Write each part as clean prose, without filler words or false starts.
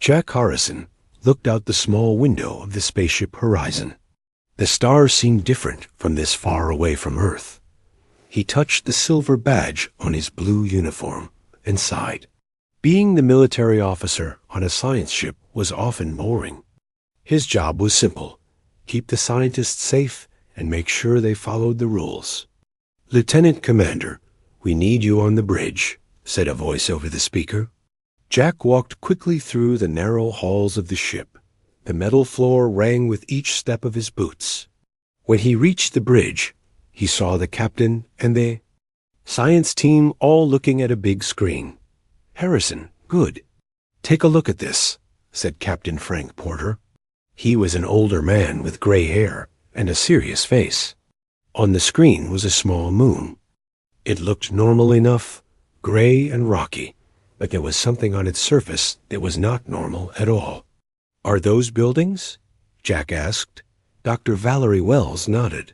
Jack Harrison looked out the small window of the spaceship horizon. The stars seemed different from this far away from Earth. He touched the silver badge on his blue uniform and sighed. Being the military officer on a science ship was often boring. His job was simple: keep the scientists safe and make sure they followed the rules. "Lieutenant Commander, we need you on the bridge," said a voice over the speaker. Jack walked quickly through the narrow halls of the ship. The metal floor rang with each step of his boots. When he reached the bridge, he saw the captain and the science team all looking at a big screen. "Harrison, good. Take a look at this," said Captain Frank Porter. He was an older man with gray hair and a serious face. On the screen was a small moon. It looked normal enough, gray and rocky, but there was something on its surface that was not normal at all. "Are those buildings?" Jack asked. Dr. Valerie Wells nodded.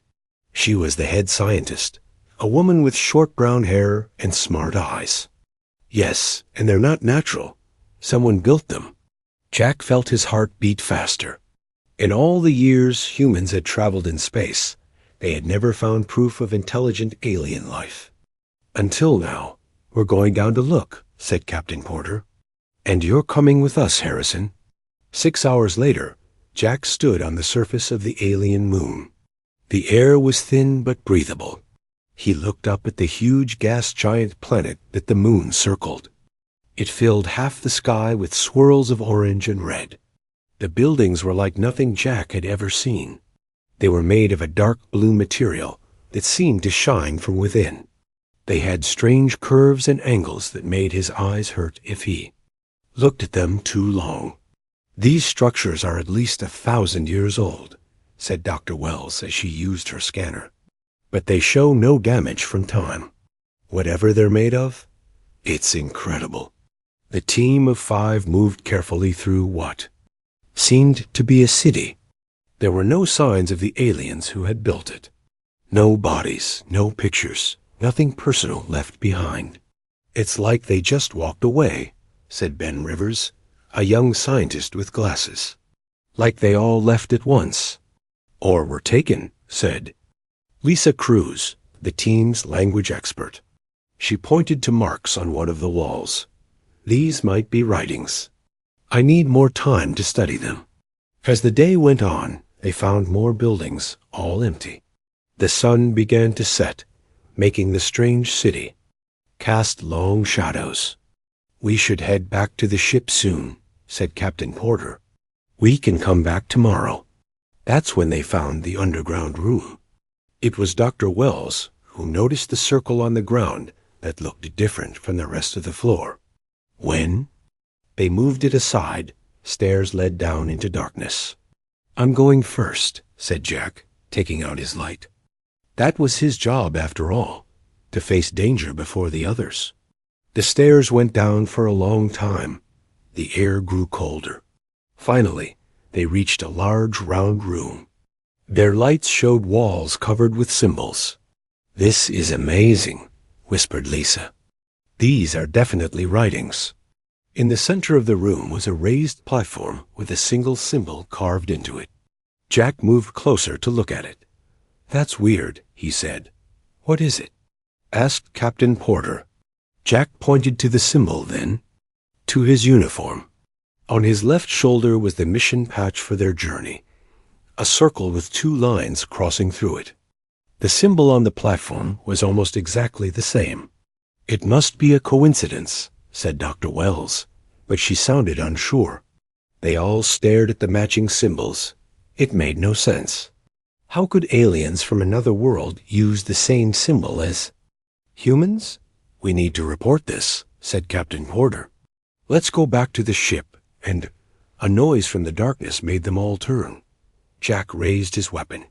She was the head scientist, a woman with short brown hair and smart eyes. "Yes, and they're not natural. Someone built them." Jack felt his heart beat faster. In all the years humans had traveled in space, they had never found proof of intelligent alien life. "Until now. We're going down to look," said Captain Porter. "And you're coming with us, Harrison." 6 hours later, Jack stood on the surface of the alien moon. The air was thin but breathable. He looked up at the huge gas giant planet that the moon circled. It filled half the sky with swirls of orange and red. The buildings were like nothing Jack had ever seen. They were made of a dark blue material that seemed to shine from within. They had strange curves and angles that made his eyes hurt if he looked at them too long. "These structures are at least 1,000 years old," said Dr. Wells as she used her scanner. "But they show no damage from time. Whatever they're made of, it's incredible." The team of 5 moved carefully through what seemed to be a city. There were no signs of the aliens who had built it. No bodies, no pictures, nothing personal left behind. "It's like they just walked away," said Ben Rivers, a young scientist with glasses. "Like they all left at once." "Or were taken," said Lisa Cruz, the team's language expert. She pointed to marks on one of the walls. "These might be writings. I need more time to study them." As the day went on, they found more buildings, all empty. The sun began to set, making the strange city cast long shadows. "We should head back to the ship soon," said Captain Porter. "We can come back tomorrow." That's when they found the underground room. It was Dr. Wells who noticed the circle on the ground that looked different from the rest of the floor. When they moved it aside, stairs led down into darkness. "I'm going first," said Jack, taking out his light. That was his job after all, to face danger before the others. The stairs went down for a long time. The air grew colder. Finally, they reached a large round room. Their lights showed walls covered with symbols. "This is amazing," whispered Lisa. "These are definitely writings." In the center of the room was a raised platform with a single symbol carved into it. Jack moved closer to look at it. "That's weird," he said. "What is it?" asked Captain Porter. Jack pointed to the symbol, then to his uniform. On his left shoulder was the mission patch for their journey, a circle with 2 lines crossing through it. The symbol on the platform was almost exactly the same. "It must be a coincidence," said Dr. Wells, but she sounded unsure. They all stared at the matching symbols. It made no sense. How could aliens from another world use the same symbol as humans? "We need to report this," said Captain Porter. "Let's go back to the ship," and a noise from the darkness made them all turn. Jack raised his weapon.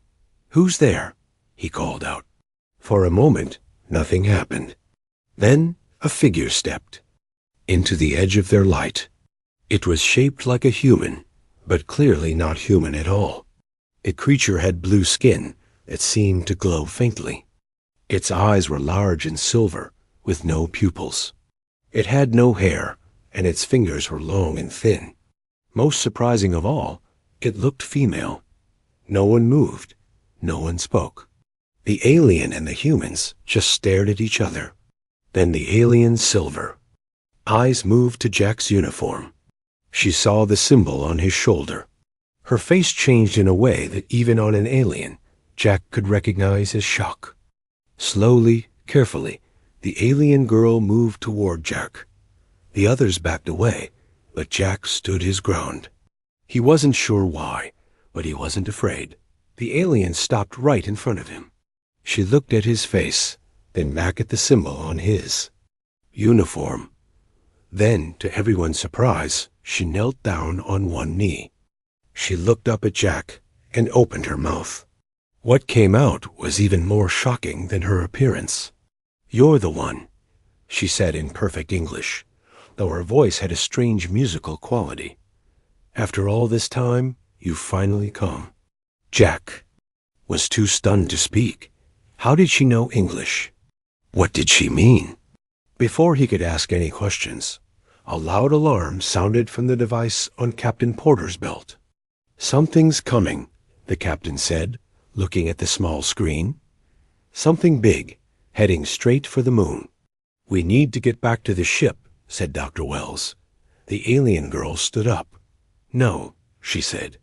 "Who's there?" he called out. For a moment, nothing happened. Then a figure stepped into the edge of their light. It was shaped like a human, but clearly not human at all. The creature had blue skin that seemed to glow faintly. Its eyes were large and silver, with no pupils. It had no hair, and its fingers were long and thin. Most surprising of all, it looked female. No one moved. No one spoke. The alien and the humans just stared at each other. Then the alien's silver. Eyes moved to Jack's uniform. She saw the symbol on his shoulder. Her face changed in a way that even on an alien, Jack could recognize as shock. Slowly, carefully, the alien girl moved toward Jack. The others backed away, but Jack stood his ground. He wasn't sure why, but he wasn't afraid. The alien stopped right in front of him. She looked at his face, then back at the symbol on his uniform. Then, to everyone's surprise, she knelt down on one knee. She looked up at Jack and opened her mouth. What came out was even more shocking than her appearance. "You're the one," she said in perfect English, though her voice had a strange musical quality. "After all this time, you've finally come." Jack was too stunned to speak. How did she know English? What did she mean? Before he could ask any questions, a loud alarm sounded from the device on Captain Porter's belt. "Something's coming," the captain said, looking at the small screen. "Something big, heading straight for the moon." "We need to get back to the ship," said Dr. Wells. The alien girl stood up. "No," she said.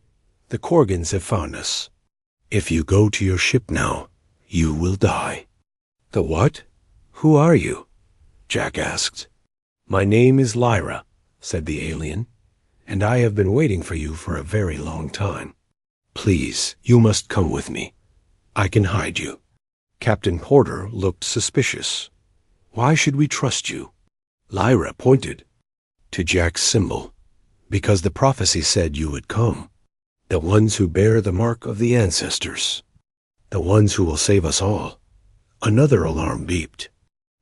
"The Korgans have found us. If you go to your ship now, you will die." "The what? Who are you?" Jack asked. "My name is Lyra," said the alien, "and I have been waiting for you for a very long time. Please, you must come with me. I can hide you." Captain Porter looked suspicious. "Why should we trust you?" Lyra pointed to Jack's symbol. "Because the prophecy said you would come. The ones who bear the mark of the ancestors. The ones who will save us all." Another alarm beeped.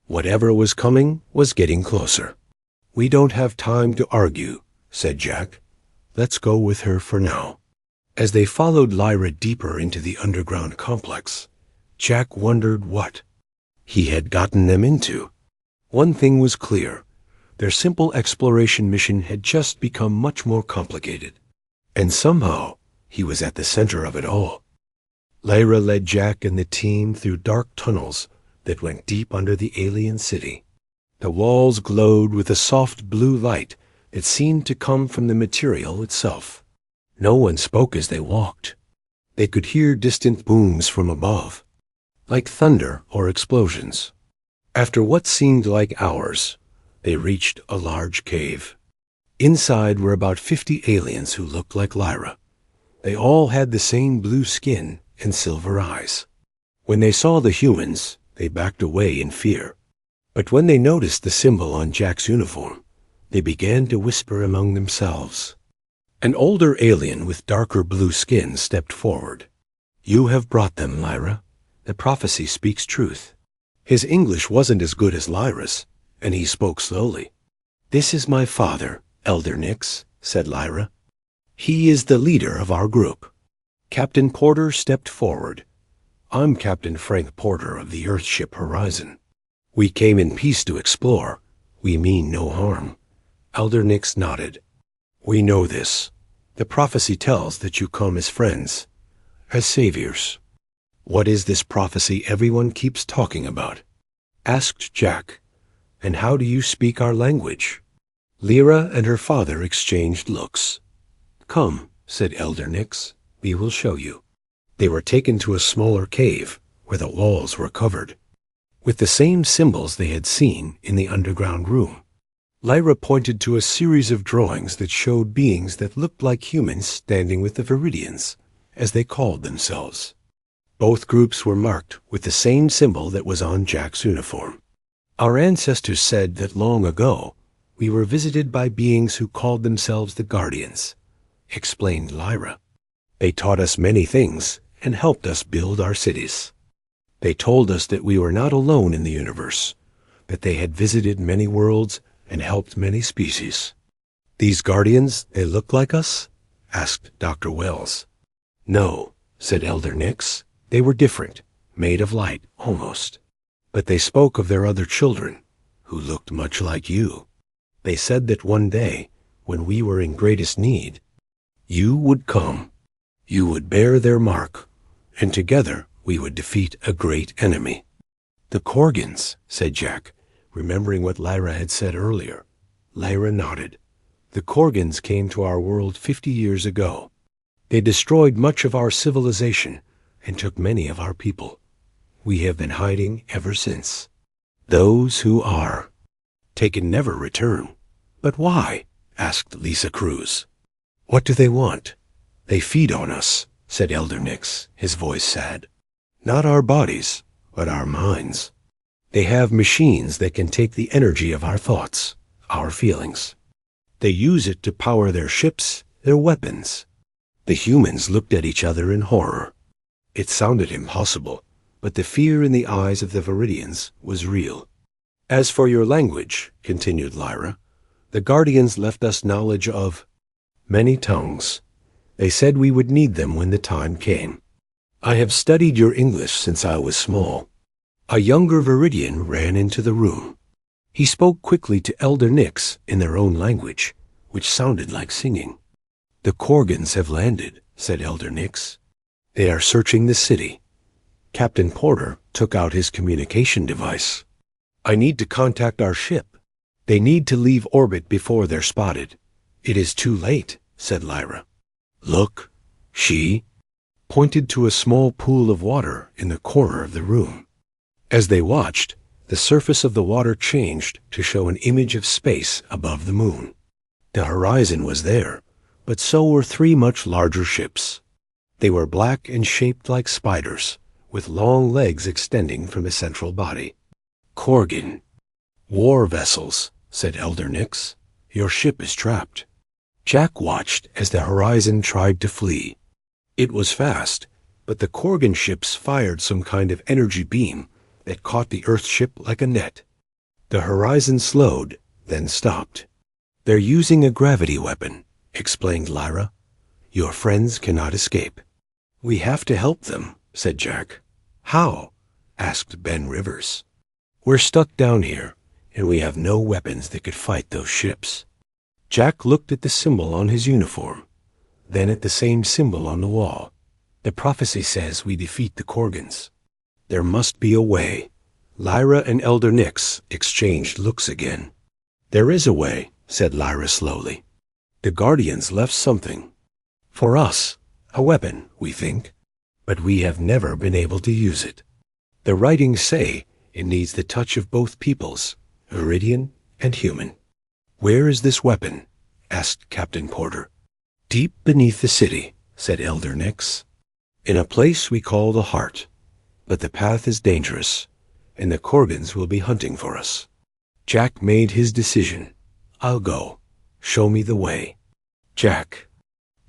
Whatever was coming was getting closer. "We don't have time to argue," said Jack. "Let's go with her for now." As they followed Lyra deeper into the underground complex, Jack wondered what he had gotten them into. One thing was clear. Their simple exploration mission had just become much more complicated. And somehow, he was at the center of it all. Lyra led Jack and the team through dark tunnels that went deep under the alien city. The walls glowed with a soft blue light that seemed to come from the material itself. No one spoke as they walked. They could hear distant booms from above, like thunder or explosions. After what seemed like hours, they reached a large cave. Inside were about 50 aliens who looked like Lyra. They all had the same blue skin and silver eyes. When they saw the humans, they backed away in fear. But when they noticed the symbol on Jack's uniform, they began to whisper among themselves. An older alien with darker blue skin stepped forward. "You have brought them, Lyra. The prophecy speaks truth." His English wasn't as good as Lyra's, and he spoke slowly. "This is my father, Elder Nix," said Lyra. "He is the leader of our group." Captain Porter stepped forward. "I'm Captain Frank Porter of the Earthship Horizon. We came in peace to explore. We mean no harm." Elder Nix nodded. "We know this. The prophecy tells that you come as friends, as saviors." "What is this prophecy everyone keeps talking about?" asked Jack. "And how do you speak our language?" Lyra and her father exchanged looks. "Come," said Elder Nix. "We will show you." They were taken to a smaller cave where the walls were covered with the same symbols they had seen in the underground room. Lyra pointed to a series of drawings that showed beings that looked like humans standing with the Viridians, as they called themselves. Both groups were marked with the same symbol that was on Jack's uniform. "Our ancestors said that long ago we were visited by beings who called themselves the Guardians," explained Lyra. "They taught us many things and helped us build our cities. They told us that we were not alone in the universe, that they had visited many worlds and helped many species." "These Guardians, they look like us?" asked Dr. Wells. "No," said Elder Nix. "They were different, made of light, almost. But they spoke of their other children, who looked much like you. They said that one day, when we were in greatest need. You would come. You would bear their mark, and together we would defeat a great enemy." "The Korgans," said Jack, remembering what Lyra had said earlier. Lyra nodded. "The Korgans came to our world 50 years ago. They destroyed much of our civilization and took many of our people. We have been hiding ever since. Those who are taken never return." "But why?" asked Lisa Cruz. "What do they want?" "They feed on us," said Elder Nix, his voice sad. "Not our bodies, but our minds. They have machines that can take the energy of our thoughts, our feelings. They use it to power their ships, their weapons." The humans looked at each other in horror. It sounded impossible, but the fear in the eyes of the Viridians was real. "As for your language," continued Lyra, "the Guardians left us knowledge of many tongues. They said we would need them when the time came. I have studied your English since I was small." A younger Viridian ran into the room. He spoke quickly to Elder Nix in their own language, which sounded like singing. "The Korgans have landed," said Elder Nix. "They are searching the city." Captain Porter took out his communication device. "I need to contact our ship. They need to leave orbit before they're spotted." "It is too late," said Lyra. "Look," she pointed to a small pool of water in the corner of the room. As they watched, the surface of the water changed to show an image of space above the moon. The horizon was there, but so were 3 much larger ships. They were black and shaped like spiders, with long legs extending from the central body. "Korgan. War vessels," said Elder Nix. "Your ship is trapped." Jack watched as the horizon tried to flee. It was fast, but the Korgan ships fired some kind of energy beam that caught the Earth ship like a net. The horizon slowed, then stopped. "They're using a gravity weapon," explained Lyra. "Your friends cannot escape." "We have to help them," said Jack. "How?" asked Ben Rivers. "We're stuck down here, and we have no weapons that could fight those ships." Jack looked at the symbol on his uniform, then at the same symbol on the wall. "The prophecy says we defeat the Korgans. There must be a way." Lyra and Elder Nix exchanged looks again. "There is a way," said Lyra slowly. "The Guardians left something. For us, a weapon, we think, but we have never been able to use it. The writings say it needs the touch of both peoples, Viridian and human." "Where is this weapon?" asked Captain Porter. "Deep beneath the city," said Elder Nix. "In a place we call the Heart. But the path is dangerous, and the Korgans will be hunting for us." Jack made his decision. "I'll go. Show me the way." "Jack."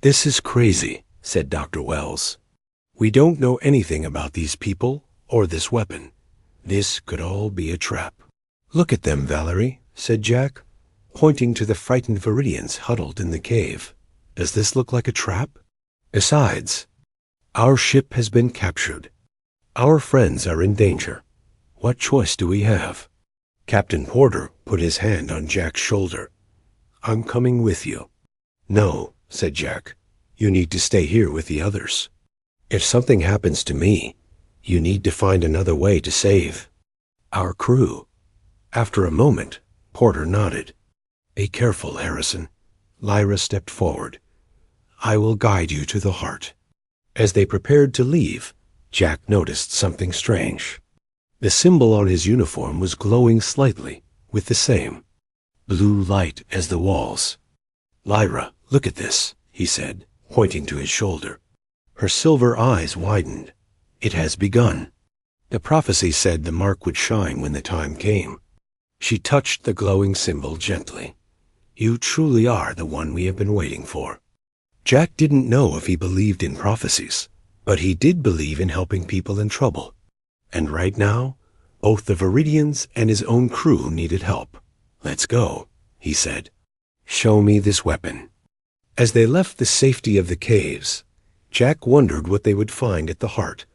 "This is crazy," said Dr. Wells. "We don't know anything about these people or this weapon. This could all be a trap." "Look at them, Valerie," said Jack, pointing to the frightened Viridians huddled in the cave. "Does this look like a trap? Besides, our ship has been captured. Our friends are in danger. What choice do we have?" Captain Porter put his hand on Jack's shoulder. "I'm coming with you." "No," said Jack. "You need to stay here with the others. If something happens to me, you need to find another way to save our crew." After a moment, Porter nodded. "Be careful, Harrison." Lyra stepped forward. "I will guide you to the Heart." As they prepared to leave, Jack noticed something strange. The symbol on his uniform was glowing slightly with the same blue light as the walls. "Lyra, look at this," he said, pointing to his shoulder. Her silver eyes widened. "It has begun." The prophecy said the mark would shine when the time came. She touched the glowing symbol gently. "You truly are the one we have been waiting for." Jack didn't know if he believed in prophecies, but he did believe in helping people in trouble. And right now, both the Viridians and his own crew needed help. "Let's go," he said. "Show me this weapon." As they left the safety of the caves, Jack wondered what they would find at the Heart,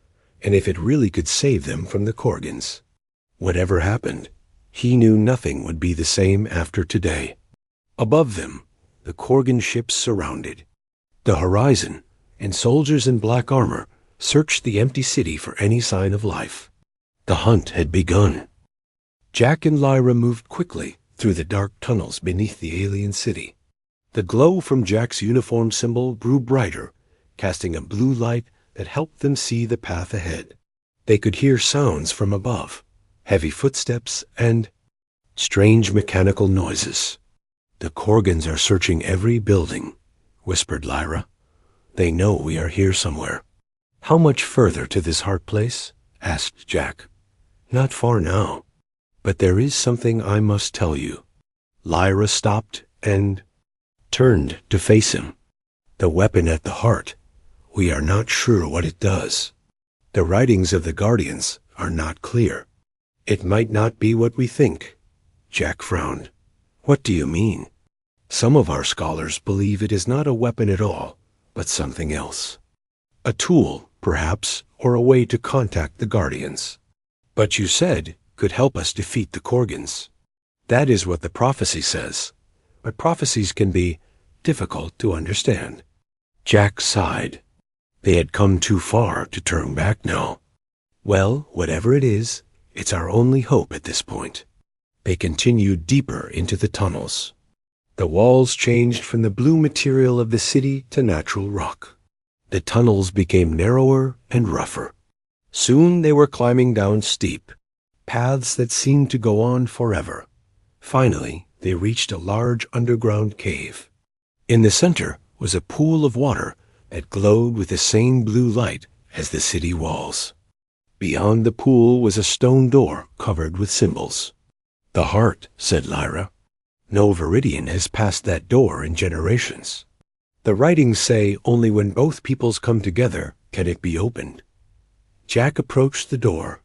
and if it really could save them from the Korgans. Whatever happened, he knew nothing would be the same after today. Above them, the Korgan ships surrounded the horizon, and soldiers in black armor searched the empty city for any sign of life. The hunt had begun. Jack and Lyra moved quickly through the dark tunnels beneath the alien city. The glow from Jack's uniform symbol grew brighter, casting a blue light that helped them see the path ahead. They could hear sounds from above, heavy footsteps and strange mechanical noises. "The Korgans are searching every building," whispered Lyra. "They know we are here somewhere." "How much further to this heart place?" asked Jack. "Not far now, but there is something I must tell you." Lyra stopped and turned to face him. "The weapon at the heart. We are not sure what it does. The writings of the Guardians are not clear. It might not be what we think." Jack frowned. "What do you mean?" "Some of our scholars believe it is not a weapon at all, but something else. A tool, perhaps, or a way to contact the Guardians. But you said could help us defeat the Korgans." "That is what the prophecy says, but prophecies can be difficult to understand." Jack sighed. They had come too far to turn back now. "Well, whatever it is, it's our only hope at this point." They continued deeper into the tunnels. The walls changed from the blue material of the city to natural rock. The tunnels became narrower and rougher. Soon they were climbing down steep paths that seemed to go on forever. Finally, they reached a large underground cave. In the center was a pool of water that glowed with the same blue light as the city walls. Beyond the pool was a stone door covered with symbols. "The heart," said Lyra. "No Viridian has passed that door in generations. The writings say only when both peoples come together can it be opened." Jack approached the door.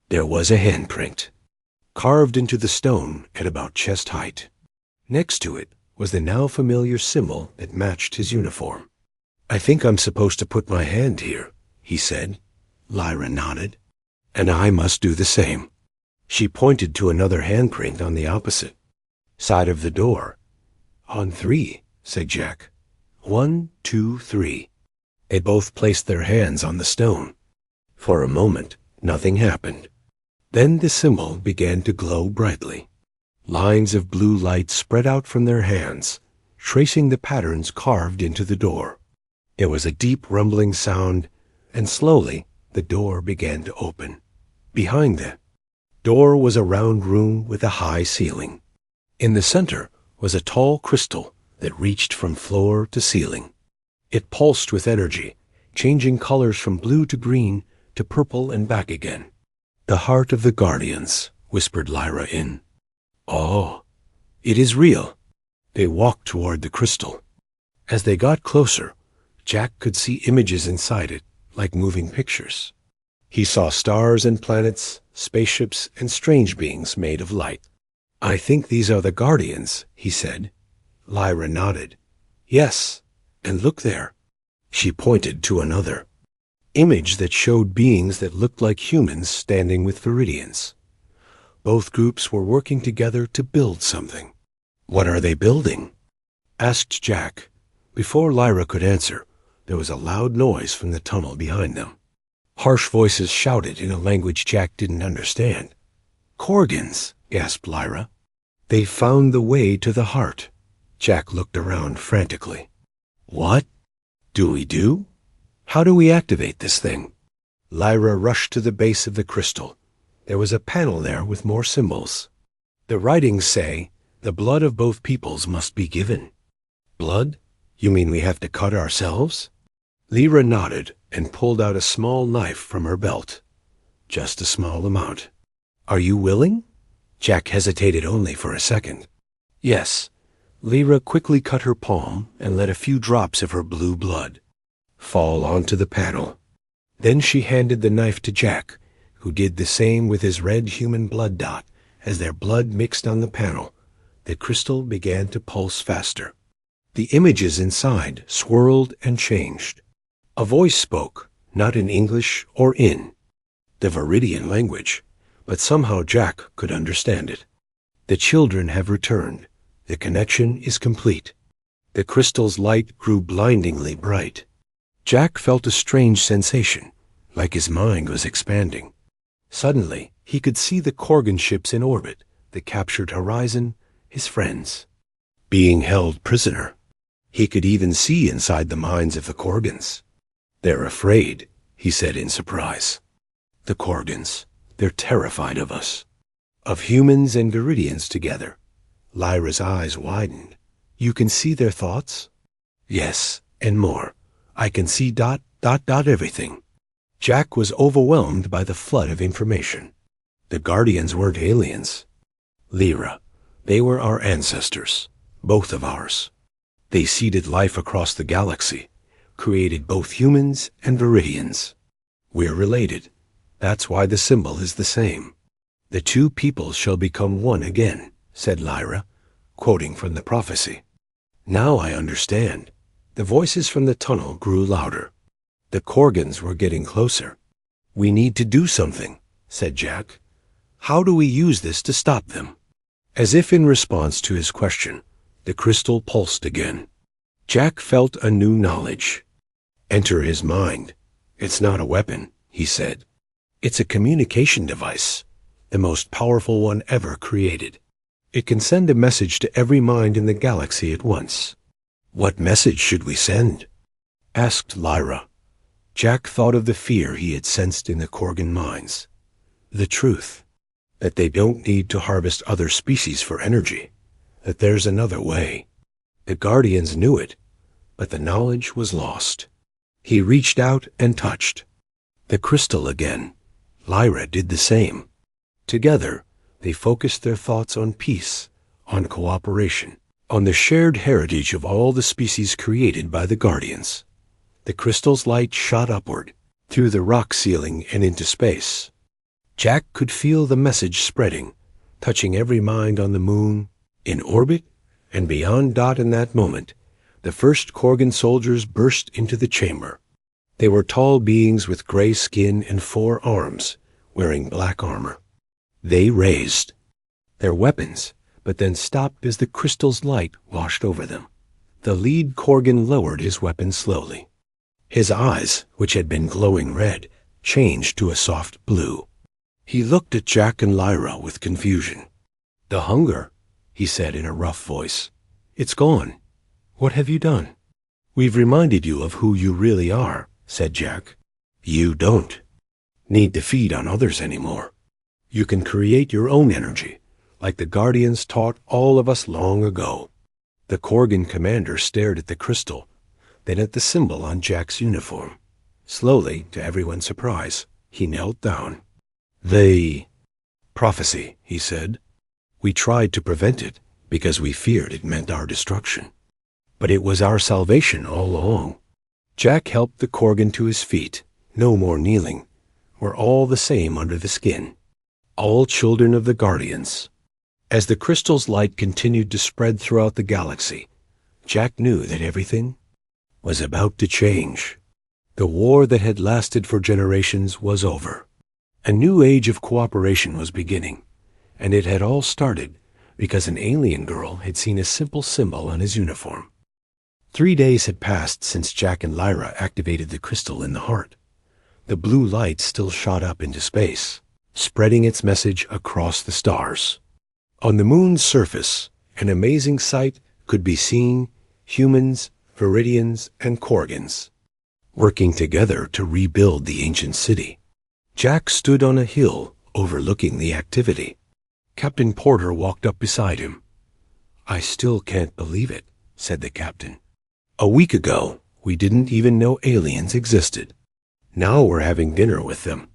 There was a handprint, carved into the stone at about chest height. Next to it was the now familiar symbol that matched his uniform. "I think I'm supposed to put my hand here," he said. Lyra nodded. "And I must do the same." She pointed to another handprint on the opposite side of the door. "On 3, said Jack. 1, 2, 3. They both placed their hands on the stone. For a moment, nothing happened. Then the symbol began to glow brightly. Lines of blue light spread out from their hands, tracing the patterns carved into the door. There was a deep rumbling sound, and slowly the door began to open. Behind the door was a round room with a high ceiling. In the center was a tall crystal that reached from floor to ceiling. It pulsed with energy, changing colors from blue to green to purple and back again. "The heart of the Guardians," whispered Lyra in. "Oh, it is real." They walked toward the crystal. As they got closer, Jack could see images inside it, like moving pictures. He saw stars and planets, spaceships, and strange beings made of light. "I think these are the Guardians," he said. Lyra nodded. "Yes, and look there." She pointed to another image that showed beings that looked like humans standing with Viridians. Both groups were working together to build something. "What are they building?" asked Jack. Before Lyra could answer, there was a loud noise from the tunnel behind them. Harsh voices shouted in a language Jack didn't understand. "Korgans," gasped Lyra. "They found the way to the heart." Jack looked around frantically. "What do we do? How do we activate this thing?" Lyra rushed to the base of the crystal. There was a panel there with more symbols. "The writings say the blood of both peoples must be given." "Blood? You mean we have to cut ourselves?" Lyra nodded and pulled out a small knife from her belt. "Just a small amount." "Are you willing?" Jack hesitated only for a second. "Yes." Lyra quickly cut her palm and let a few drops of her blue blood fall onto the panel. Then she handed the knife to Jack, who did the same with his red human blood dot. As their blood mixed on the panel, the crystal began to pulse faster. The images inside swirled and changed. A voice spoke, not in English or in the Viridian language, but somehow Jack could understand it. "The children have returned. The connection is complete." The crystal's light grew blindingly bright. Jack felt a strange sensation, like his mind was expanding. Suddenly, he could see the Korgan ships in orbit, the captured horizon, his friends, being held prisoner. He could even see inside the minds of the Korgans. "They're afraid," he said in surprise. "The Korgans, they're terrified of us." "Of humans and Viridians together." Lyra's eyes widened. "You can see their thoughts?" "Yes, and more. I can see ... everything." Jack was overwhelmed by the flood of information. The Guardians weren't aliens. Lyra, they were our ancestors, both of ours. They seeded life across the galaxy, created both humans and Viridians. We're related. That's why the symbol is the same. "The two peoples shall become one again," said Lyra, quoting from the prophecy. "Now I understand." The voices from the tunnel grew louder. The Korgans were getting closer. "We need to do something," said Jack. "How do we use this to stop them?" As if in response to his question, the crystal pulsed again. Jack felt a new knowledge enter his mind. "It's not a weapon," he said. "It's a communication device, the most powerful one ever created. It can send a message to every mind in the galaxy at once." "What message should we send?" asked Lyra. Jack thought of the fear he had sensed in the Korgan minds. The truth, that they don't need to harvest other species for energy, that there's another way. The Guardians knew it, but the knowledge was lost. He reached out and touched the crystal again. Lyra did the same. Together, they focused their thoughts on peace, on cooperation, on the shared heritage of all the species created by the Guardians. The crystal's light shot upward, through the rock ceiling and into space. Jack could feel the message spreading, touching every mind on the moon, in orbit, and beyond. In that moment, the first Korgan soldiers burst into the chamber. They were tall beings with gray skin and 4 arms, wearing black armor. They raised their weapons, but then stopped as the crystal's light washed over them. The lead Korgan lowered his weapon slowly. His eyes, which had been glowing red, changed to a soft blue. He looked at Jack and Lyra with confusion. "The hunger," he said in a rough voice. "It's gone. What have you done?" "We've reminded you of who you really are," said Jack. "You don't need to feed on others anymore. You can create your own energy, like the Guardians taught all of us long ago." The Korgan commander stared at the crystal, then at the symbol on Jack's uniform. Slowly, to everyone's surprise, he knelt down. "The prophecy," he said. "We tried to prevent it because we feared it meant our destruction. But it was our salvation all along." Jack helped the Korgan to his feet. "No more kneeling. We're all the same under the skin. All children of the Guardians." As the crystal's light continued to spread throughout the galaxy, Jack knew that everything was about to change. The war that had lasted for generations was over. A new age of cooperation was beginning, and it had all started because an alien girl had seen a simple symbol on his uniform. 3 days had passed since Jack and Lyra activated the crystal in the heart. The blue light still shot up into space, spreading its message across the stars. On the moon's surface, an amazing sight could be seen: humans, Viridians, and Korgans working together to rebuild the ancient city. Jack stood on a hill overlooking the activity. Captain Porter walked up beside him. "I still can't believe it," said the captain. "A week ago, we didn't even know aliens existed. Now we're having dinner with them."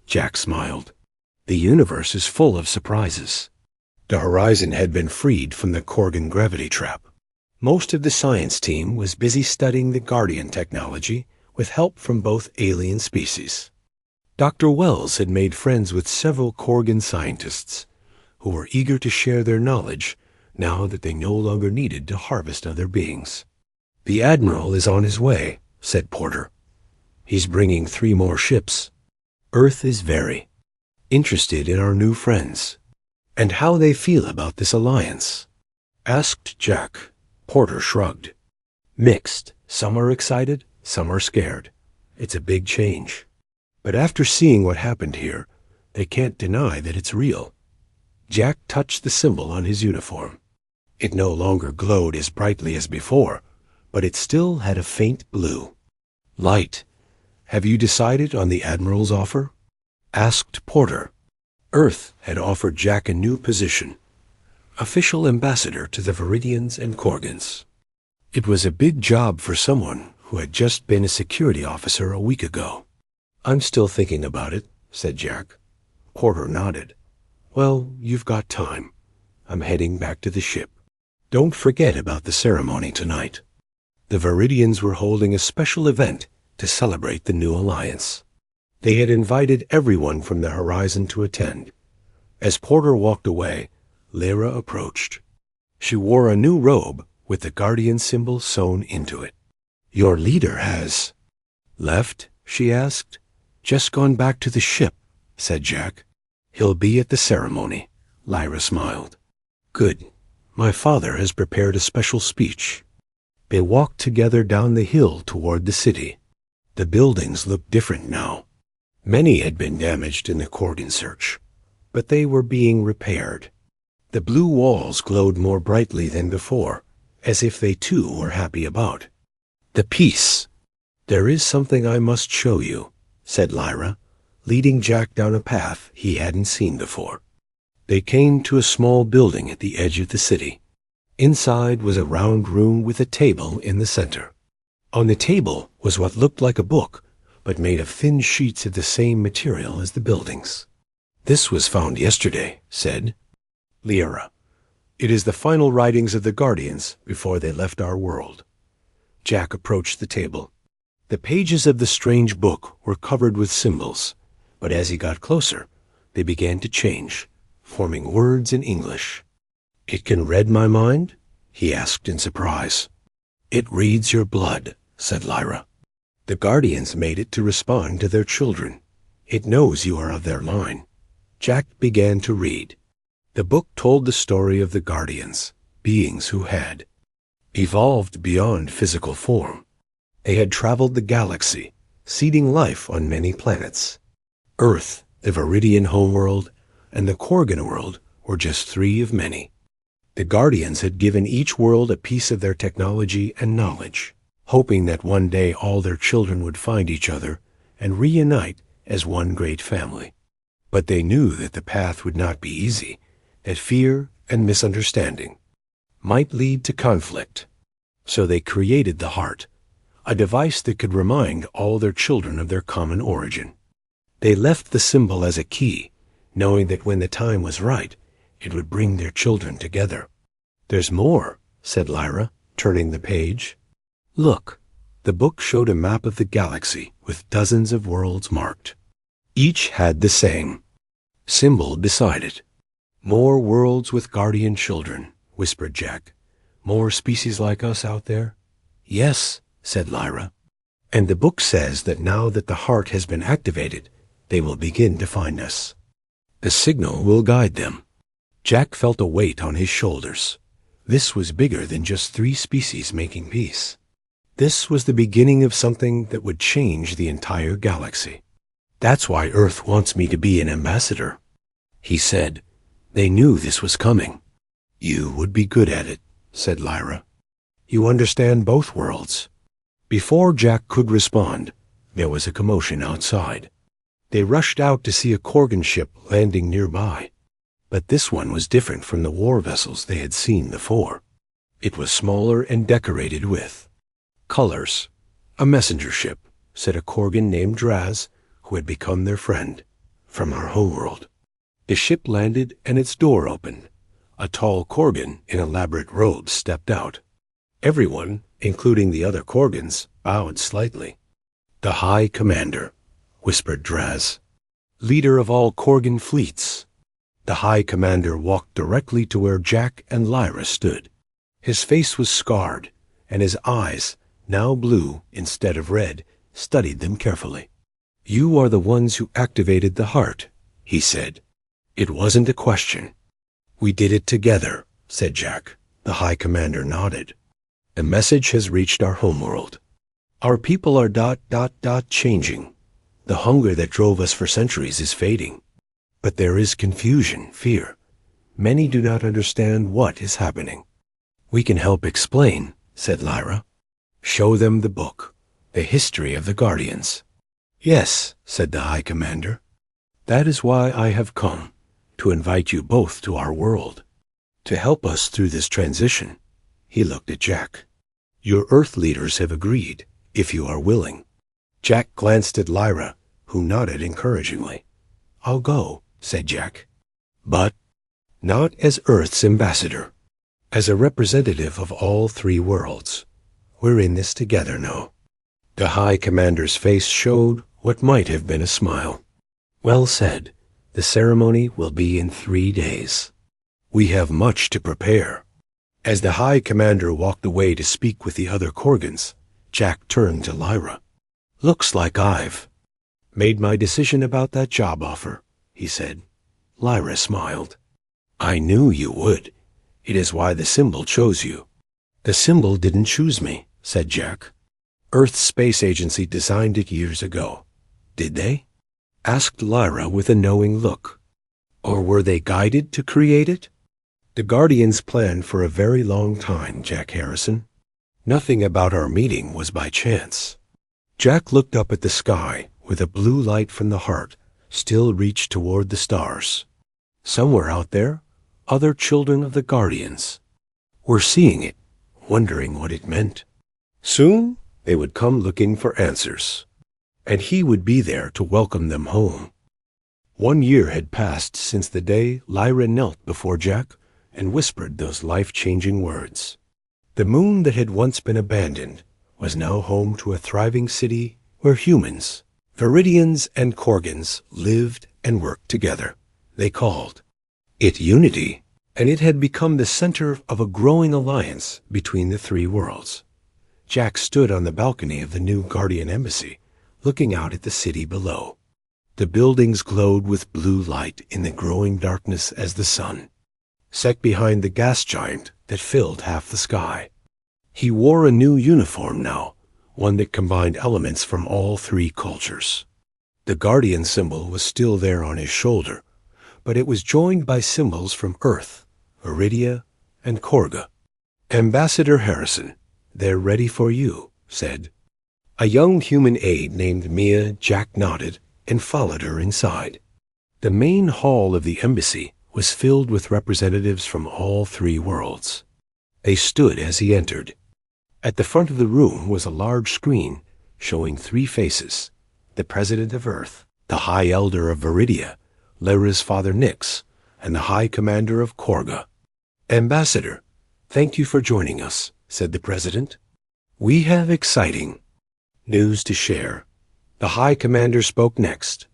Jack smiled. "The universe is full of surprises." The horizon had been freed from the Korgan gravity trap. Most of the science team was busy studying the Guardian technology with help from both alien species. Dr. Wells had made friends with several Korgan scientists who were eager to share their knowledge now that they no longer needed to harvest other beings. "The Admiral is on his way," said Porter. "He's bringing 3 more ships. Earth is very interested in our new friends." "And how they feel about this alliance?" asked Jack. Porter shrugged. Mixed. Some are excited, some are scared. It's a big change. But after seeing what happened here, they can't deny that it's real. Jack touched the symbol on his uniform. It no longer glowed as brightly as before, but it still had a faint blue. Light. Have you decided on the Admiral's offer? Asked Porter. Earth had offered Jack a new position, official ambassador to the Viridians and Korgans. It was a big job for someone who had just been a security officer a week ago. I'm still thinking about it, said Jack. Porter nodded. Well, you've got time. I'm heading back to the ship. Don't forget about the ceremony tonight. The Viridians were holding a special event to celebrate the new alliance. They had invited everyone from the horizon to attend. As Porter walked away, Lyra approached. She wore a new robe with the Guardian symbol sewn into it. Your leader has left? She asked. Just gone back to the ship, said Jack. He'll be at the ceremony. Lyra smiled. Good. My father has prepared a special speech. They walked together down the hill toward the city. The buildings looked different now. Many had been damaged in the Korgan search, but they were being repaired. The blue walls glowed more brightly than before, as if they too were happy about. The peace. There is something I must show you, said Lyra, leading Jack down a path he hadn't seen before. They came to a small building at the edge of the city. Inside was a round room with a table in the center. On the table was what looked like a book, but made of thin sheets of the same material as the buildings. This was found yesterday, said Lyra. It is the final writings of the Guardians before they left our world. Jack approached the table. The pages of the strange book were covered with symbols, but as he got closer, they began to change, forming words in English. It can read my mind? He asked in surprise. It reads your blood, said Lyra. The Guardians made it to respond to their children. It knows you are of their line. Jack began to read. The book told the story of the Guardians, beings who had evolved beyond physical form. They had traveled the galaxy, seeding life on many planets. Earth, the Viridian homeworld, and the Korgan world were just 3 of many. The Guardians had given each world a piece of their technology and knowledge, hoping that one day all their children would find each other and reunite as one great family. But they knew that the path would not be easy, that fear and misunderstanding might lead to conflict. So they created the heart, a device that could remind all their children of their common origin. They left the symbol as a key, knowing that when the time was right, it would bring their children together. There's more, said Lyra, turning the page. Look, the book showed a map of the galaxy with dozens of worlds marked. Each had the same symbol beside it. More worlds with guardian children, whispered Jack. More species like us out there? Yes, said Lyra. And the book says that now that the heart has been activated, they will begin to find us. The signal will guide them. Jack felt a weight on his shoulders. This was bigger than just 3 species making peace. This was the beginning of something that would change the entire galaxy. That's why Earth wants me to be an ambassador, he said. They knew this was coming. You would be good at it, said Lyra. You understand both worlds. Before Jack could respond, there was a commotion outside. They rushed out to see a Korgan ship landing nearby. But this one was different from the war vessels they had seen before. It was smaller and decorated with colors. A messenger ship, said a Korgan named Draz, who had become their friend, from our homeworld. The ship landed and its door opened. A tall Korgan in elaborate robes stepped out. Everyone, including the other Korgans, bowed slightly. The High Commander, whispered Draz. Leader of all Korgan fleets. The High Commander walked directly to where Jack and Lyra stood. His face was scarred, and his eyes, now blue instead of red, studied them carefully. You are the ones who activated the heart, he said. It wasn't a question. We did it together, said Jack. The High Commander nodded. A message has reached our homeworld. Our people are changing. The hunger that drove us for centuries is fading. But there is confusion, fear. Many do not understand what is happening. We can help explain, said Lyra. Show them the book, the history of the Guardians. Yes, said the High Commander. That is why I have come, to invite you both to our world. To help us through this transition. He looked at Jack. Your Earth leaders have agreed, if you are willing. Jack glanced at Lyra, who nodded encouragingly. I'll go, said Jack. But not as Earth's ambassador. As a representative of all three worlds. We're in this together now. The High Commander's face showed what might have been a smile. Well said. The ceremony will be in 3 days. We have much to prepare. As the High Commander walked away to speak with the other Korgans, Jack turned to Lyra. Looks like I've made my decision about that job offer, he said. Lyra smiled. I knew you would. It is why the symbol chose you. The symbol didn't choose me, said Jack. Earth's space agency designed it years ago. Did they? Asked Lyra with a knowing look. Or were they guided to create it? The Guardians planned for a very long time, Jack Harrison. Nothing about our meeting was by chance. Jack looked up at the sky, where the blue light from the heart still reached toward the stars. Somewhere out there, other children of the Guardians were seeing it, wondering what it meant. Soon, they would come looking for answers, and he would be there to welcome them home. 1 year had passed since the day Lyra knelt before Jack and whispered those life-changing words. The moon that had once been abandoned was now home to a thriving city where humans, Viridians and Korgans lived and worked together. They called it unity, and it had become the center of a growing alliance between the three worlds. Jack stood on the balcony of the new Guardian embassy, looking out at the city below. The buildings glowed with blue light in the growing darkness as the sun set behind the gas giant that filled half the sky. He wore a new uniform now, one that combined elements from all three cultures. The Guardian symbol was still there on his shoulder, but it was joined by symbols from Earth, Viridia, and Korga. Ambassador Harrison, they're ready for you, said. A young human aide named Mia. Jack nodded and followed her inside. The main hall of the embassy was filled with representatives from all three worlds. They stood as he entered. At the front of the room was a large screen showing 3 faces, the President of Earth, the High Elder of Viridia, Lyra's father Nyx, and the High Commander of Korga. Ambassador, thank you for joining us, said the President. We have exciting news to share. The High Commander spoke next.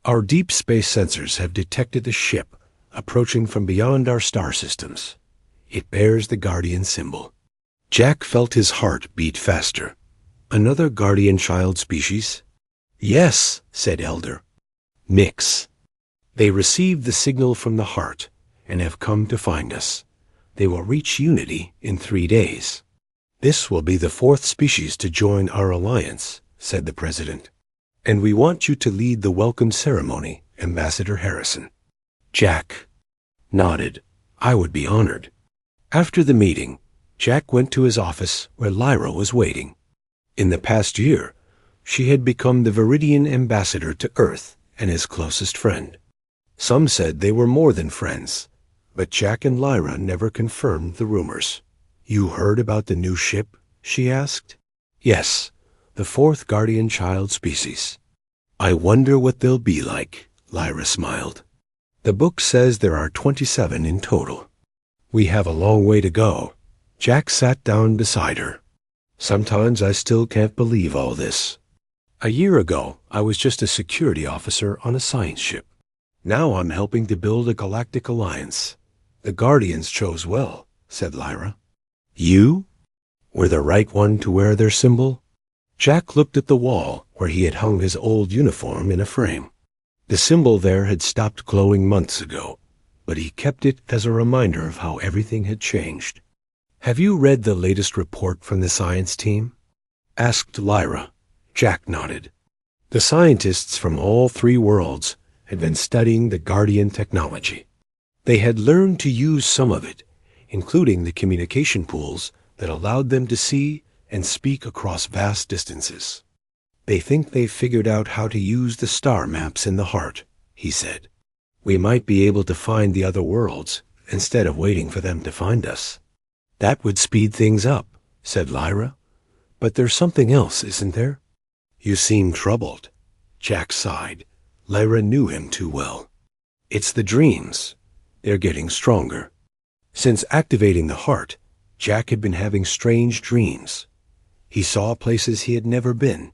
Our deep space sensors have detected a ship approaching from beyond our star systems. It bears the Guardian symbol. Jack felt his heart beat faster. Another Guardian child species? Yes, said Elder. Nyx. They received the signal from the heart and have come to find us. They will reach unity in 3 days. This will be the 4th species to join our alliance, said the President. And we want you to lead the welcome ceremony, Ambassador Harrison. Jack nodded. I would be honored. After the meeting, Jack went to his office where Lyra was waiting. In the past year, she had become the Viridian ambassador to Earth and his closest friend. Some said they were more than friends, but Jack and Lyra never confirmed the rumors. You heard about the new ship? She asked. Yes, the 4th Guardian child species. I wonder what they'll be like, Lyra smiled. The book says there are 27 in total. We have a long way to go. Jack sat down beside her. Sometimes I still can't believe all this. A year ago, I was just a security officer on a science ship. Now I'm helping to build a galactic alliance. The Guardians chose well, said Lyra. You were the right one to wear their symbol? Jack looked at the wall where he had hung his old uniform in a frame. The symbol there had stopped glowing months ago, but he kept it as a reminder of how everything had changed. Have you read the latest report from the science team? Asked Lyra. Jack nodded. The scientists from all three worlds had been studying the Guardian technology. They had learned to use some of it, including the communication pools that allowed them to see and speak across vast distances. They think they've figured out how to use the star maps in the heart, he said. We might be able to find the other worlds instead of waiting for them to find us. That would speed things up, said Lyra. But there's something else, isn't there? You seem troubled. Jack sighed. Lyra knew him too well. It's the dreams. They're getting stronger. Since activating the heart, Jack had been having strange dreams. He saw places he had never been,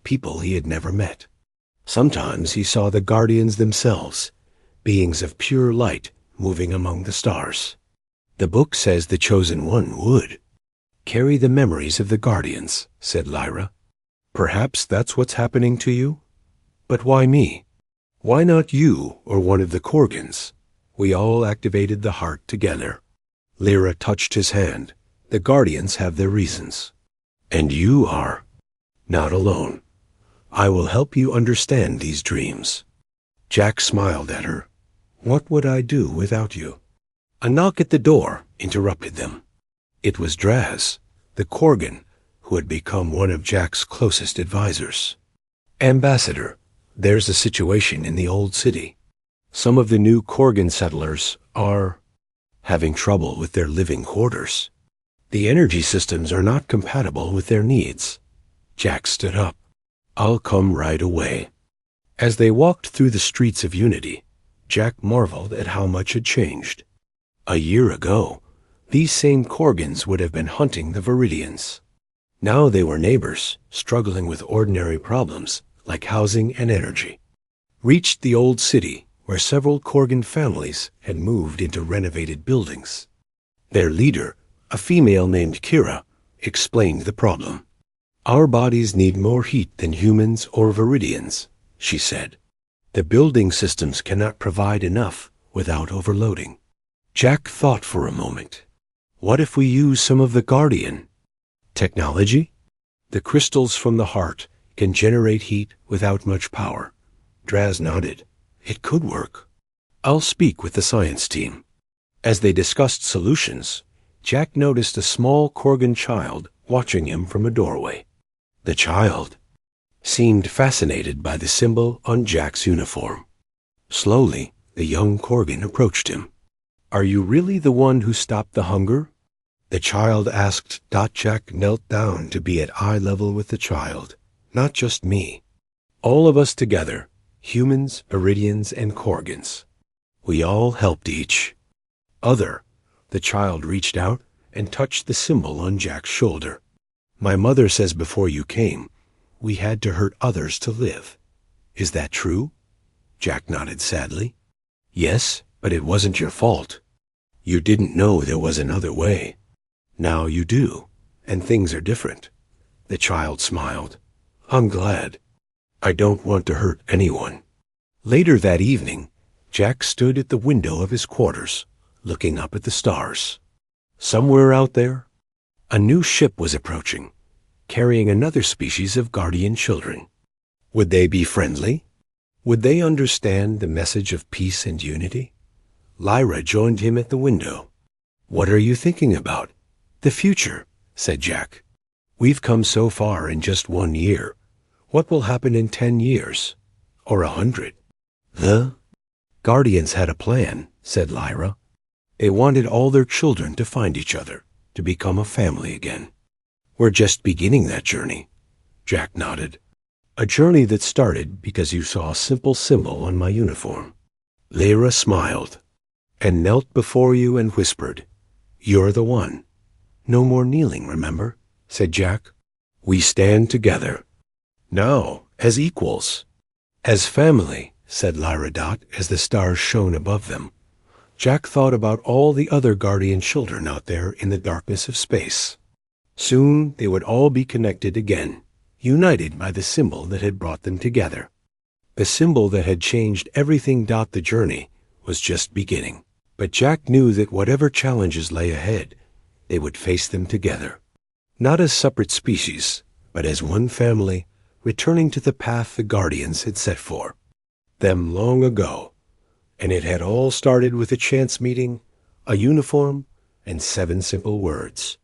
people he had never met. Sometimes he saw the Guardians themselves, beings of pure light moving among the stars. The book says the Chosen One would carry the memories of the Guardians, said Lyra. Perhaps that's what's happening to you? But why me? Why not you or one of the Korgans? We all activated the heart together. Lyra touched his hand. The Guardians have their reasons. And you are not alone. I will help you understand these dreams. Jack smiled at her. What would I do without you? A knock at the door interrupted them. It was Draz, the Korgan, who had become one of Jack's closest advisors. Ambassador, there's a situation in the old city. Some of the new Korgan settlers are having trouble with their living quarters. The energy systems are not compatible with their needs. Jack stood up. I'll come right away. As they walked through the streets of Unity, Jack marveled at how much had changed. A year ago, these same Korgans would have been hunting the Viridians. Now they were neighbors, struggling with ordinary problems like housing and energy. Reached the old city, where several Korgan families had moved into renovated buildings. Their leader, a female named Kira, explained the problem. Our bodies need more heat than humans or Viridians, she said. The building systems cannot provide enough without overloading. Jack thought for a moment. What if we use some of the Guardian technology? The crystals from the heart can generate heat without much power. Draz nodded. It could work. I'll speak with the science team. As they discussed solutions, Jack noticed a small Korgan child watching him from a doorway. The child seemed fascinated by the symbol on Jack's uniform. Slowly, the young Korgan approached him. Are you really the one who stopped the hunger? The child asked. Jack knelt down to be at eye level with the child. Not just me. All of us together, humans, Viridians, and Korgans. We all helped each other. The child reached out and touched the symbol on Jack's shoulder. My mother says before you came, we had to hurt others to live. Is that true? Jack nodded sadly. Yes, but it wasn't your fault. You didn't know there was another way. Now you do, and things are different. The child smiled. I'm glad. I don't want to hurt anyone. Later that evening, Jack stood at the window of his quarters, looking up at the stars. Somewhere out there, a new ship was approaching, carrying another species of Guardian children. Would they be friendly? Would they understand the message of peace and unity? Lyra joined him at the window. What are you thinking about? The future, said Jack. We've come so far in just 1 year. What will happen in 10 years? Or 100? The Guardians had a plan, said Lyra. They wanted all their children to find each other, to become a family again. We're just beginning that journey. Jack nodded. A journey that started because you saw a simple symbol on my uniform. Lyra smiled and knelt before you and whispered, You're the one. No more kneeling, remember? Said Jack. We stand together. Now, as equals. As family, said Lyra as the stars shone above them. Jack thought about all the other Guardian children out there in the darkness of space. Soon they would all be connected again, united by the symbol that had brought them together. The symbol that had changed everything. The journey was just beginning. But Jack knew that whatever challenges lay ahead, they would face them together, not as separate species, but as one family, returning to the path the Guardians had set for them long ago. And it had all started with a chance meeting, a uniform, and 7 simple words.